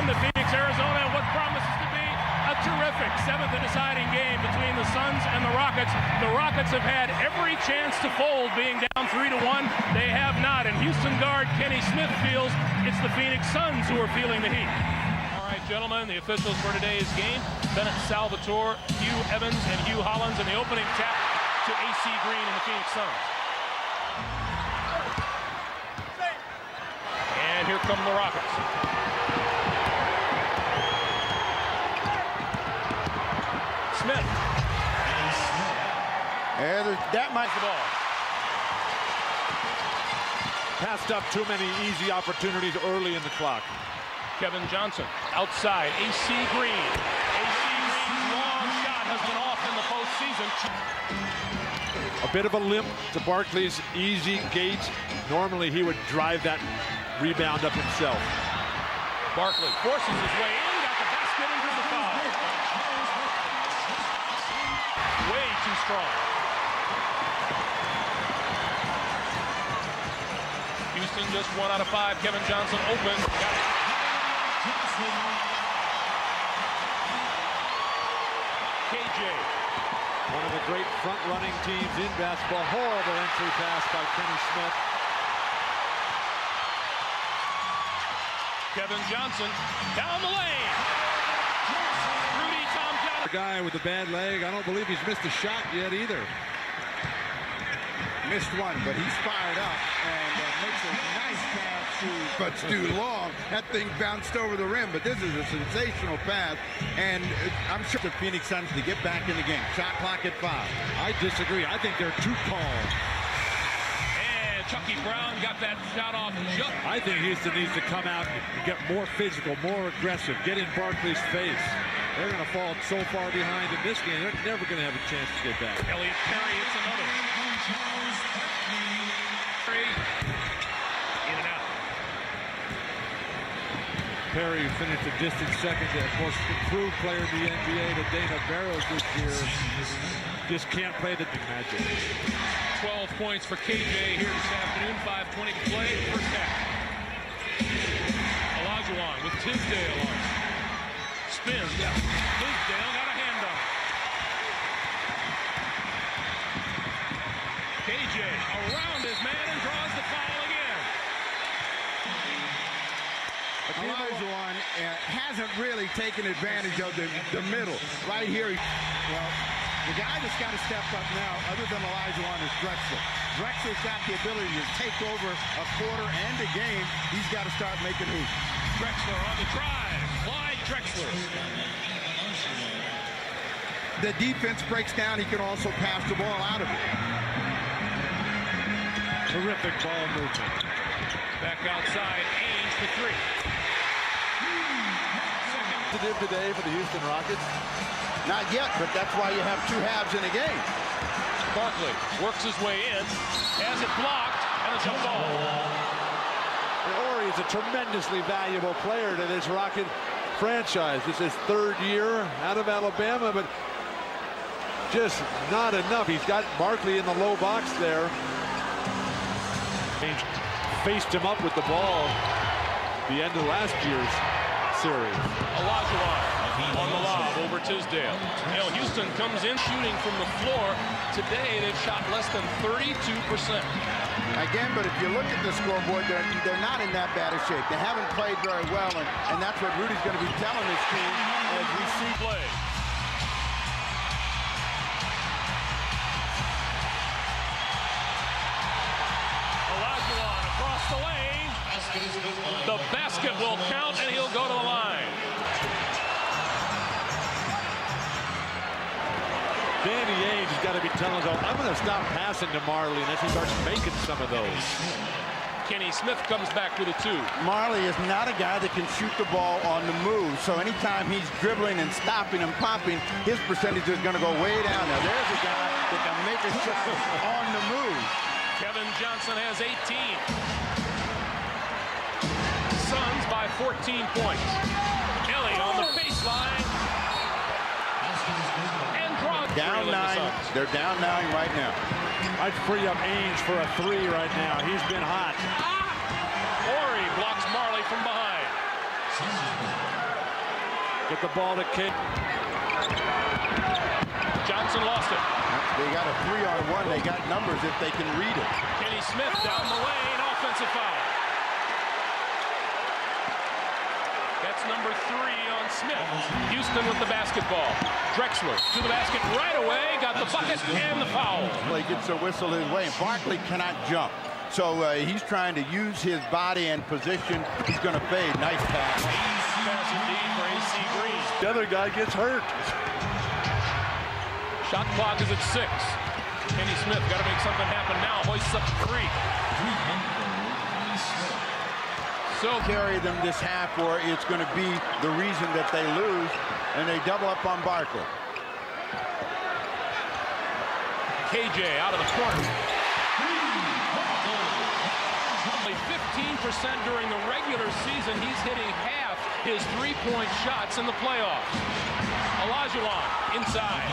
to Phoenix, Arizona, and what promises to be a terrific seventh and deciding game between the Suns and the Rockets. The Rockets have had every chance to fold, being down 3-1. They have not, and Houston guard Kenny Smith feels it's the Phoenix Suns who are feeling the heat. All right, gentlemen, the officials for today's game: Bennett Salvatore, Hugh Evans, and Hugh Hollins, and the opening tap to AC Green and the Phoenix Suns. And here come the Rockets. Smith. And that might the ball. Passed up too many easy opportunities early in the clock. Kevin Johnson outside. AC Green. AC Green's long shot has been off in the postseason. A bit of a limp to Barkley's easy gate. Normally he would drive that rebound up himself. Barkley forces his way in, got the basket into the foul. Way too strong. Houston just 1 out of 5. Kevin Johnson open. Got it. KJ. One of the great front-running teams in basketball. Horrible entry pass by Kenny Smith. Kevin Johnson down the lane. Rudy Tom Johnson. The guy with the bad leg. I don't believe he's missed a shot yet either. missed one, but he's fired up and makes a nice pass to, but it's too long. That thing bounced over the rim, but this is a sensational pass, and I'm sure the Phoenix Suns to get back in the game. Shot clock at 5. I disagree. I think they're too calm. And Chucky Brown got that shot off. I think Houston needs to come out and get more physical, more aggressive, get in Barkley's face. They're going to fall so far behind in this game, they're never going to have a chance to get back. Elliot Perry hits another. Perry, in and out. Perry finished a distant second. Of course, improved player in the NBA to Dana Barros this year. Just can't play the magic. 12 points for KJ here this afternoon. 5:20 to play, first half. Olajuwon with Tisdale on. Spins. Tisdale got a hand on it. KJ around his man and draws the foul again. Olajuwon hasn't really taken advantage of the middle. Right here, well, the guy that's got to step up now, other than Olajuwon, is Drexler. Drexler's got the ability to take over a quarter and a game. He's got to start making hoops. Drexler on the drive. Clyde Drexler. The defense breaks down. He can also pass the ball out of it. Terrific ball movement. Back outside, Ainge for three. Today for the Houston Rockets? Not yet, but that's why you have two halves in a game. Barkley works his way in, has it blocked, and it's a ball. Ori is a tremendously valuable player to this Rocket franchise. This is his third year out of Alabama, but just not enough. He's got Barkley in the low box there. He faced him up with the ball at the end of last year's series. Olajuwon on the lob over Tisdale. You know, Houston comes in shooting from the floor. Today they've shot less than 32%. Again, but if you look at the scoreboard, they're not in that bad a shape. They haven't played very well, and that's what Rudy's going to be telling his team as we see play. Olajuwon across the lane. The basket will count, and he'll go to the line. Danny Ainge has got to be telling him, I'm going to stop passing to Marley unless he starts making some of those. Kenny Smith comes back with a 2. Marley is not a guy that can shoot the ball on the move. So anytime he's dribbling and stopping and popping, his percentage is going to go way down. Now there's a guy that can make a shot on the move. Kevin Johnson has 18. Suns by 14 points. Ellie on the baseline. And draws down 9. They're down 9 right now. I'd free up Ainge for a 3 right now. He's been hot. Ori blocks Marley from behind. Get the ball to King. Johnson lost it. They got a 3-on-1. They got numbers if they can read it. Kenny Smith down the lane, offensive foul. That's number 3 on Smith. Houston with the basketball. Drexler to the basket right away, got the bucket and the foul. Play gets a whistle his way, and Barkley cannot jump. So he's trying to use his body and position. He's going to fade. Nice pass. Pass indeed for AC Green. The other guy gets hurt. Shot clock is at 6. Kenny Smith got to make something happen now. Hoists up 3. So carry them this half, or it's going to be the reason that they lose, and they double up on Barkley. KJ out of the corner. Only 15% during the regular season. He's hitting half his three-point shots in the playoffs. Olajuwon inside.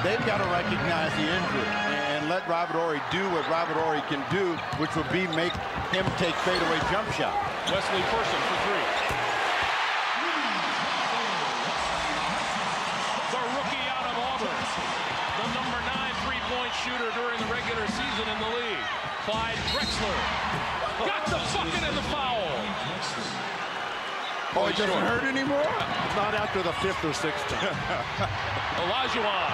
They've got to recognize the injury and let Robert Horry do what Robert Horry can do, which will be make him take fadeaway jump shot. Wesley Person for 3. The rookie out of Auburn. The number 9 three-point shooter during the regular season in the league. Clyde Drexler. Got the bucket and the foul. Oh, it doesn't hurt anymore? Not after the 5th or 6th time. Olajuwon.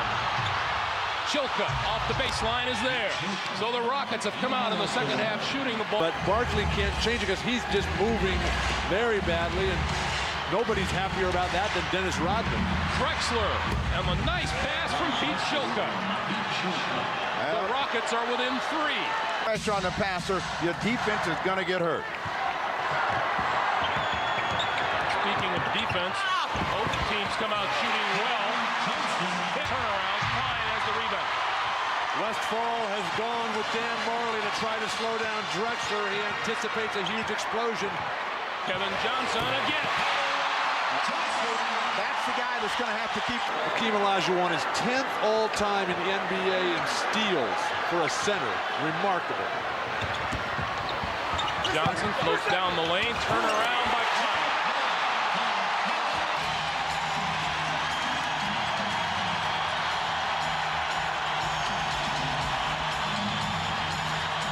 Chilka off the baseline is there. So the Rockets have come out in the second half shooting the ball. But Barkley can't change it because he's just moving very badly, and nobody's happier about that than Dennis Rodman. Drexler and a nice pass from Pete Chilka. The Rockets are within 3. Pressure on the passer. Your defense is going to get hurt. Speaking of defense, both teams come out shooting well. Turnaround, Klein has the rebound. Westphal has gone with Dan Marley to try to slow down Drexler. He anticipates a huge explosion. Kevin Johnson again. That's the guy that's going to have to keep. Hakeem Olajuwon is 10th all-time in the NBA in steals for a center. Remarkable. Johnson floats down the lane, turn around by Klein.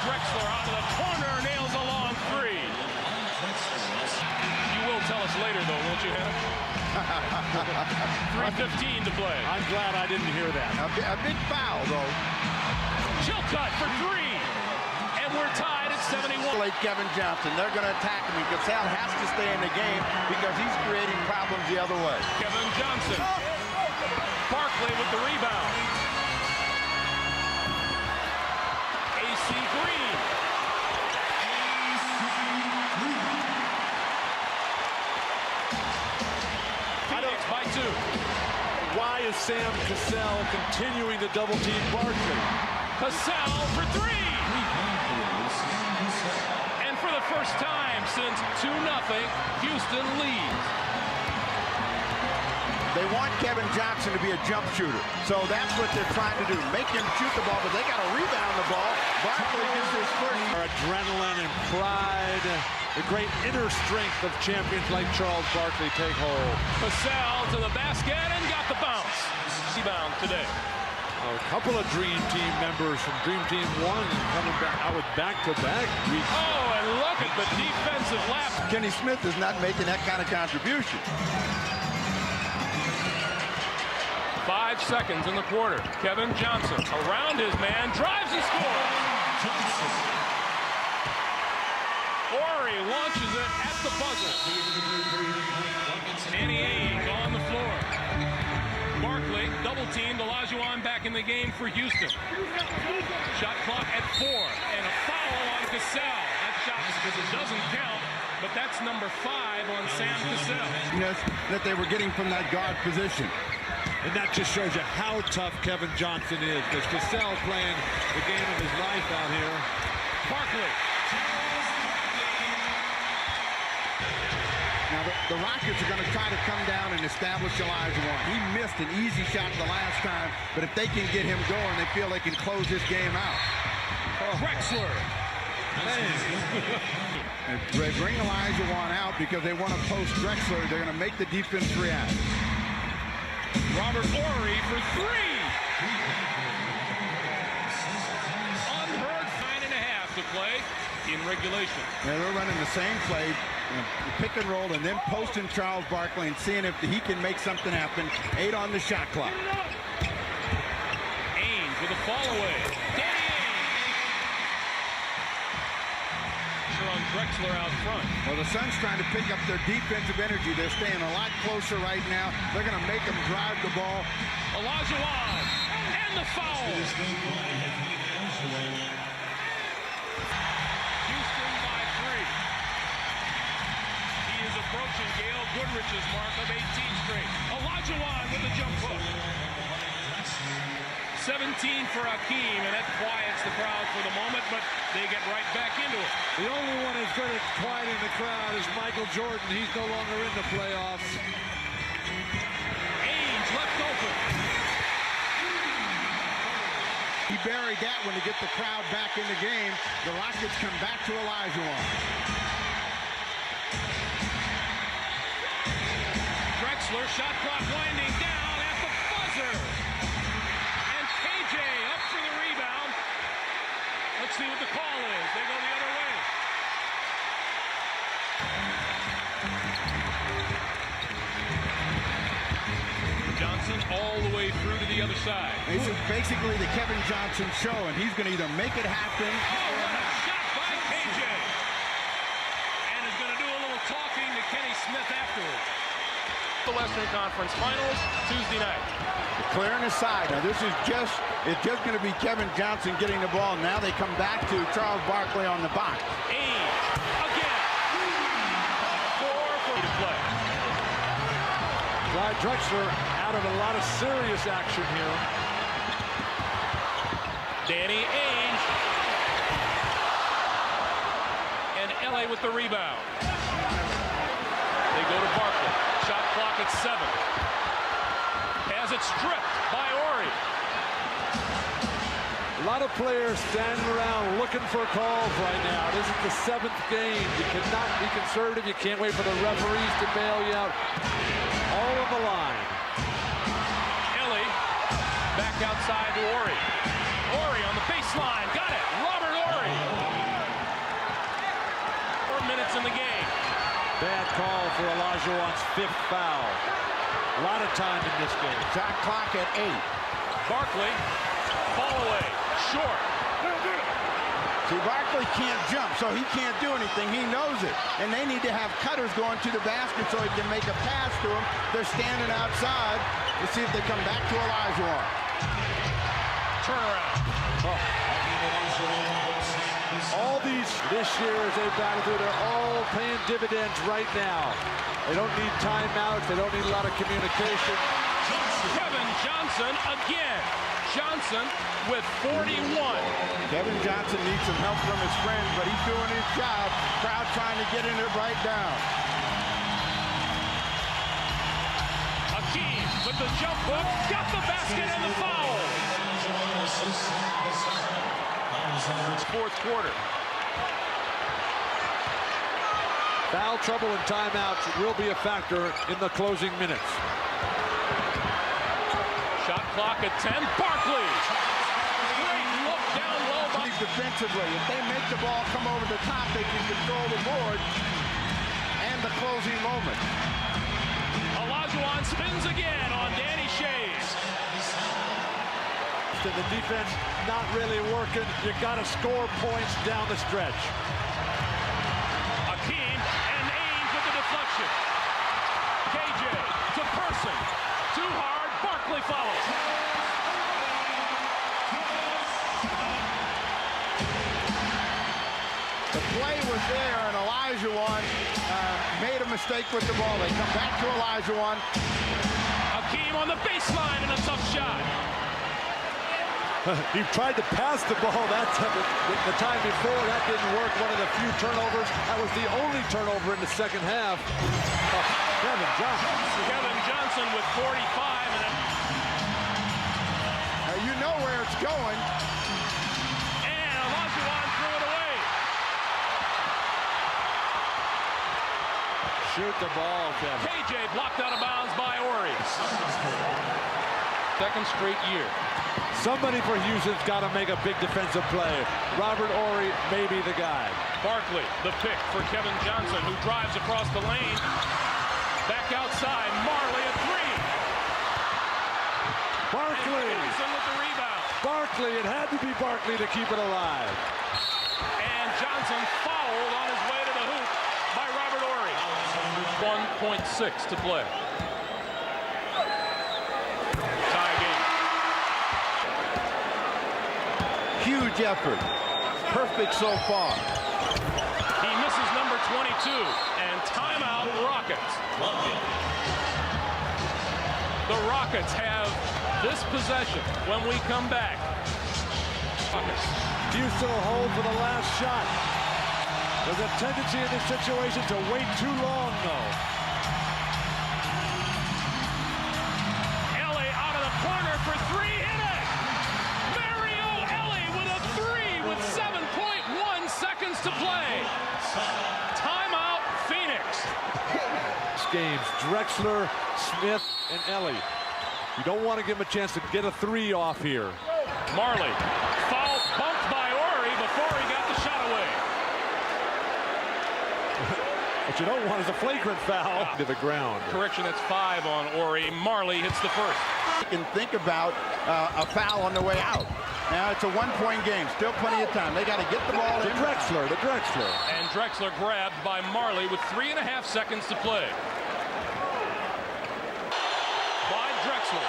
Drexler out of the corner, nails a long 3. You will tell us later, though, won't you, Hannah? 3:15 to play. I'm glad I didn't hear that. A big foul, though. Chilcutt for 3. And we're tied at 71. Like Kevin Johnson. They're going to attack him. Cassell has to stay in the game because he's creating problems the other way. Kevin Johnson. Barkley with the rebound. AC Green. Phoenix by 2. Why is Sam Cassell continuing to double-team Barkley? Cassell for 3. And for the first time since 2-0, Houston leads. They want Kevin Johnson to be a jump shooter. So that's what they're trying to do. Make him shoot the ball, but they got to rebound the ball. Barkley gets his first. Adrenaline and pride. The great inner strength of champions like Charles Barkley take hold. Cassell to the basket and got the bounce. Rebound today. A couple of Dream Team members from Dream Team 1 coming back out with back-to-back weeks. Oh, and look at the defensive lapse. Kenny Smith is not making that kind of contribution. 5 seconds in the quarter. Kevin Johnson around his man, drives and scores. Horry launches it at the buzzer. Danny Ainge on the floor. Barkley double-teamed. Olajuwon back in the game for Houston. Shot clock at 4, and a foul on Cassell. That shot doesn't count, but that's number 5 on Sam Cassell. That they were getting from that guard position. And that just shows you how tough Kevin Johnson is, because Cassell playing the game of his life out here. Barkley. Now, the Rockets are going to try to come down and establish Olajuwon. He missed an easy shot the last time, but if they can get him going, they feel they can close this game out. Drexler. They bring Olajuwon out because they want to post Drexler. They're going to make the defense react. Robert Horry for three. Unheard 9.5 to play in regulation. Yeah, they're running the same play, pick and roll, and then posting Charles Barkley and seeing if he can make something happen. 8 on the shot clock. Ainge with a fall away. Danny Ainge. On Drexler out front. Well, the Suns trying to pick up their defensive energy. They're staying a lot closer right now. They're going to make them drive the ball. Olajuwon and the foul. Houston by 3. He is approaching Gail Goodrich's mark of 18 straight. Olajuwon with the jump hook. 17 for Hakeem, and that quiets the crowd for the moment, but they get right back into it. The only one as good at quieting the crowd is Michael Jordan. He's no longer in the playoffs. Ainge left open. He buried that one to get the crowd back in the game. The Rockets come back to Olajuwon. Drexler, shot clock winding down at the buzzer. And KJ up for the rebound. Let's see what the call is. They go the other way. Johnson all the way through to the other side. This is basically the Kevin Johnson show, and he's going to either make it happen. Oh, what a shot by KJ. And is going to do a little talking to Kenny Smith afterwards. The Western Conference Finals Tuesday night. Clearing the side. Now this is just going to be Kevin Johnson getting the ball. Now they come back to Charles Barkley on the box. Ainge again. 4 for to play. Clyde Drexler out of a lot of serious action here. Danny Ainge. And LA with the rebound. They go to Barkley. Shot clock at 7. Has it stripped by Horry. A lot of players standing around looking for calls right now. This is the 7th game. You cannot be conservative. You can't wait for the referees to bail you out. All on the line. Ellie back outside to Horry. Horry on the baseline. Got it. Robert Horry. 4 minutes in the game. Bad call for Olajuwon's 5th foul. A lot of time in this game. Shot clock at 8. Barkley, fall away, short. See, Barkley can't jump, so he can't do anything. He knows it. And they need to have cutters going to the basket so he can make a pass to him. They're standing outside. Let's see if they come back to Olajuwon. Turnaround. All these this year as they battle through, they're all paying dividends right now. They don't need timeouts. They don't need a lot of communication. Kevin Johnson again. Johnson with 41. Kevin Johnson needs some help from his friends, but he's doing his job. Crowd trying to get in it right down. Hakeem with the jump hook. Got the basket and the foul. 4th quarter. Foul trouble and timeouts will be a factor in the closing minutes. Shot clock at 10. Barkley. Great look down low. Defensively, if they make the ball come over the top, they can control the board and the closing moment. Olajuwon spins again on Danny Shays. And the defense not really working. You got to score points down the stretch. Hakeem and Ainge with the deflection. KJ to Person. Too hard. Barkley follows. The play was there, and Olajuwon made a mistake with the ball. They come back to Olajuwon. Hakeem on the baseline and a tough shot. He tried to pass the ball the time before. That didn't work. One of the few turnovers. That was the only turnover in the second half. Kevin Johnson. Kevin Johnson with 45. And You know where it's going. And Olajuwon threw it away. shoot the ball, Kevin. KJ blocked out of bounds by Ori. Second straight year. Somebody for Houston's got to make a big defensive play. Robert Ori may be the guy. Barkley, the pick for Kevin Johnson, who drives across the lane. Back outside, Marley at three. Barkley. And Johnson with the rebound. Barkley, it had to be Barkley to keep it alive. And Johnson fouled on his way to the hoop by Robert Ori. 1.6 to play. Tie game. Huge effort. Perfect so far. He misses number 22, and timeout Rockets. The Rockets have this possession when we come back. Rockets. Houston will hold for the last shot. There's a tendency in this situation to wait too long, though. Ellie out of the corner for three, hit it! Mario Ellie with a three with 7.1 seconds to play. Timeout, Phoenix. This game's Drexler, Smith, and Ellie. You don't want to give him a chance to get a three off here. Marley, foul bumped by Ori before he got the shot away. What you don't want is a flagrant foul to the ground. Correction, it's 5 on Ori. Marley hits the first. You can think about a foul on the way out. Now it's a one-point game. Still plenty of time. They got to get the ball. The Drexler. And Drexler grabbed by Marley with 3.5 seconds to play. By Drexler.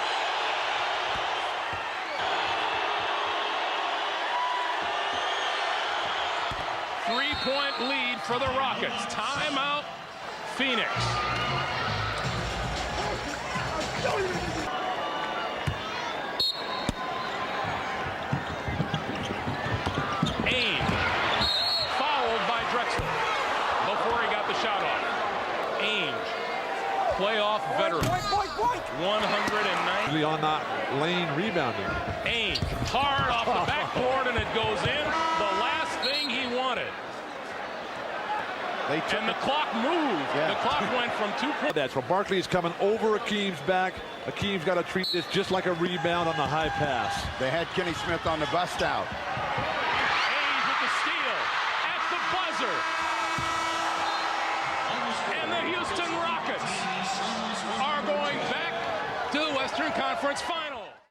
Three-point lead for the Rockets. Timeout, Phoenix. Ain, fouled by Drexler before he got the shot off. Ainge, playoff veteran. 190. Really on that lane rebounding. Ainge, hard off the backboard, and it goes in. The last thing he wanted. And the clock moved. Yeah. The clock went from 2 points. That's where Barkley is coming over Akeem's back. Akeem's got to treat this just like a rebound on the high pass. They had Kenny Smith on the bust out. Ainge with the steal at the buzzer. And the Houston Rockets are going back to the Western Conference Finals.